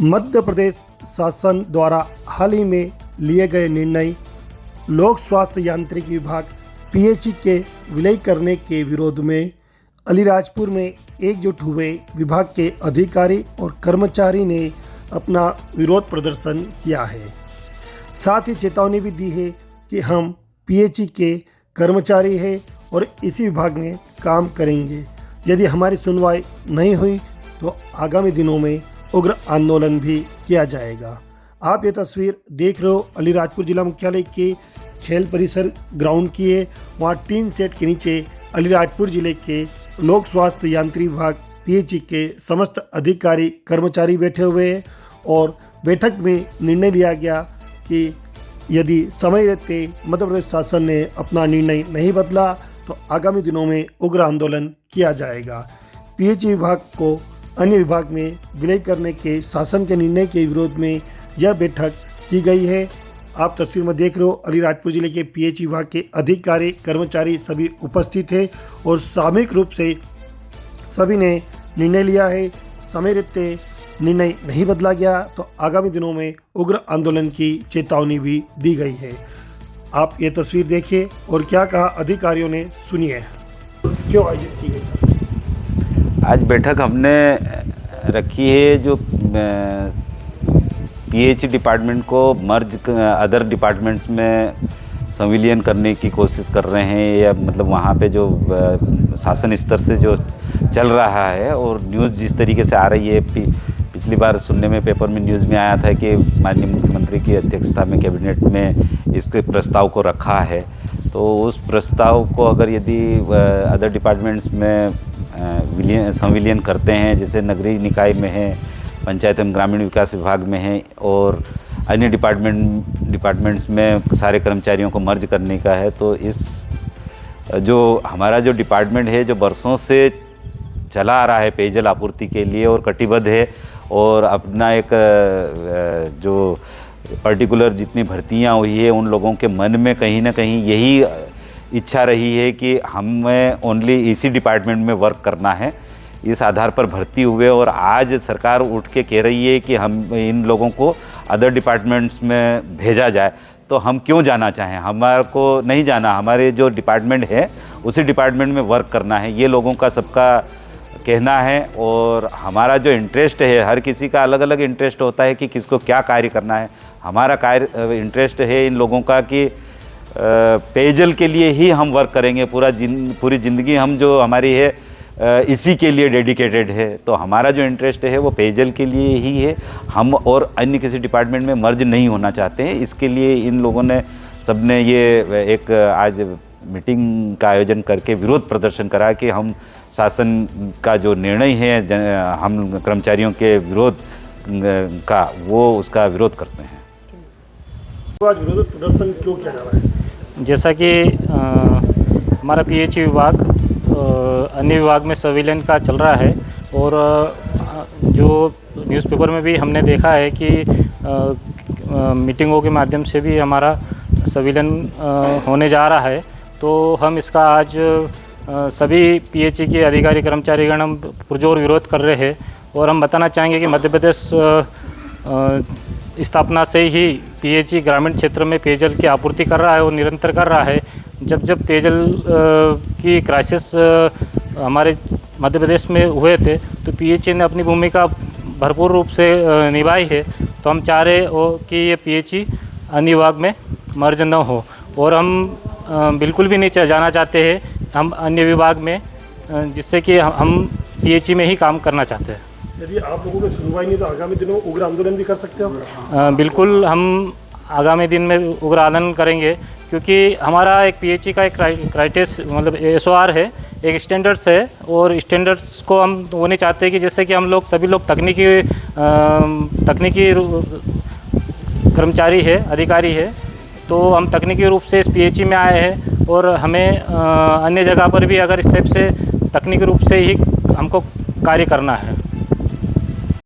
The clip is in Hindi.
मध्य प्रदेश शासन द्वारा हाल ही में लिए गए निर्णय लोक स्वास्थ्य यांत्रिकी विभाग पीएचई के विलय करने के विरोध में अलीराजपुर में एकजुट हुए विभाग के अधिकारी और कर्मचारी ने अपना विरोध प्रदर्शन किया है। साथ ही चेतावनी भी दी है कि हम पीएचई के कर्मचारी हैं और इसी विभाग में काम करेंगे। यदि हमारी सुनवाई नहीं हुई तो आगामी दिनों में उग्र आंदोलन भी किया जाएगा। आप ये तस्वीर देख रहे हो अलीराजपुर जिला मुख्यालय के खेल परिसर ग्राउंड की है। वहाँ टीन सेट के नीचे अलीराजपुर जिले के लोक स्वास्थ्य यांत्रिक विभाग पीएचई के समस्त अधिकारी कर्मचारी बैठे हुए हैं और बैठक में निर्णय लिया गया कि यदि समय रहते मध्य प्रदेश शासन ने अपना निर्णय नहीं बदला तो आगामी दिनों में उग्र आंदोलन किया जाएगा। पीएचई विभाग को अन्य विभाग में विलय करने के शासन के निर्णय के विरोध में यह बैठक की गई है। आप तस्वीर में देख रहे हो अलीराजपुर जिले के पीएचई विभाग के अधिकारी कर्मचारी सभी उपस्थित हैं और सामूहिक रूप से सभी ने निर्णय लिया है। समय रहते निर्णय नहीं बदला गया तो आगामी दिनों में उग्र आंदोलन की चेतावनी भी दी गई है। आप ये तस्वीर देखिए और क्या कहा अधिकारियों ने सुनिए। क्यों आयोजित की गई सर? आज बैठक हमने रखी है जो पीएचई डिपार्टमेंट को मर्ज अदर डिपार्टमेंट्स में संविलियन करने की कोशिश कर रहे हैं, या मतलब वहाँ पे जो शासन स्तर से जो चल रहा है और न्यूज़ जिस तरीके से आ रही है, पिछली बार सुनने में पेपर में न्यूज़ में आया था कि माननीय मुख्यमंत्री की अध्यक्षता में कैबिनेट में इसके प्रस्ताव को रखा है। तो उस प्रस्ताव को अगर यदि अदर डिपार्टमेंट्स में संविलियन करते हैं, जैसे नगरीय निकाय में है, पंचायत एवं ग्रामीण विकास विभाग में है और अन्य डिपार्टमेंट्स में सारे कर्मचारियों को मर्ज करने का है, तो इस जो हमारा जो डिपार्टमेंट है जो बरसों से चला आ रहा है पेयजल आपूर्ति के लिए और कटिबद्ध है और अपना एक जो पर्टिकुलर जितनी भर्तियां हुई है उन लोगों के मन में कहीं ना कहीं यही इच्छा रही है कि हमें ओनली इसी डिपार्टमेंट में वर्क करना है। इस आधार पर भर्ती हुए और आज सरकार उठ के कह रही है कि हम इन लोगों को अदर डिपार्टमेंट्स में भेजा जाए, तो हम क्यों जाना चाहें? हमारे को नहीं जाना, हमारे जो डिपार्टमेंट है उसी डिपार्टमेंट में वर्क करना है, ये लोगों का सबका कहना है। और हमारा जो इंटरेस्ट है, हर किसी का अलग अलग इंटरेस्ट होता है कि किसको क्या कार्य करना है। हमारा कार्य इंटरेस्ट है इन लोगों का कि पेयजल के लिए ही हम वर्क करेंगे, पूरी ज़िंदगी हम जो हमारी है इसी के लिए डेडिकेटेड है। तो हमारा जो इंटरेस्ट है वो पेयजल के लिए ही है, हम और अन्य किसी डिपार्टमेंट में मर्ज नहीं होना चाहते हैं। इसके लिए इन लोगों ने सबने ये एक आज मीटिंग का आयोजन करके विरोध प्रदर्शन करा कि हम शासन का जो निर्णय है हम कर्मचारियों के विरोध का, वो उसका विरोध करते हैं। आज विरोध प्रदर्शन क्यों किया जा रहा है? जैसा कि हमारा पीएचई विभाग अन्य विभाग में संविलियन का चल रहा है और जो न्यूज़पेपर में भी हमने देखा है कि मीटिंगों के माध्यम से भी हमारा संविलियन होने जा रहा है, तो हम इसका आज सभी पीएचई के अधिकारी कर्मचारीगण हम पुरजोर विरोध कर रहे हैं। और हम बताना चाहेंगे कि मध्य प्रदेश स्थापना से ही पीएचई ग्रामीण क्षेत्र में पेयजल की आपूर्ति कर रहा है और निरंतर कर रहा है। जब पेयजल की क्राइसिस हमारे मध्य प्रदेश में हुए थे तो पीएचई ने अपनी भूमिका भरपूर रूप से निभाई है। तो हम चाह रहे हो कि ये पीएचई अन्य विभाग में मर्ज न हो और हम बिल्कुल भी नहीं जाना चाहते हैं हम अन्य विभाग में, जिससे कि हम पीएचई में ही काम करना चाहते हैं। यदि आप लोगों की सुनवाई नहीं तो आगामी दिनों में उग्र आंदोलन भी कर सकते हो? बिल्कुल, हम आगामी दिन में उग्र आंदोलन करेंगे, क्योंकि हमारा एक पीएचई का एक क्राइटेरिया मतलब एसओआर है, एक स्टैंडर्ड्स है और स्टैंडर्ड्स को हम वो नहीं चाहते कि जैसे कि हम लोग सभी लोग तकनीकी कर्मचारी है, अधिकारी है, तो हम तकनीकी रूप से इस पीएचई में आए हैं और हमें अन्य जगह पर भी अगर इस टाइप से तकनीकी रूप से ही हमको कार्य करना है।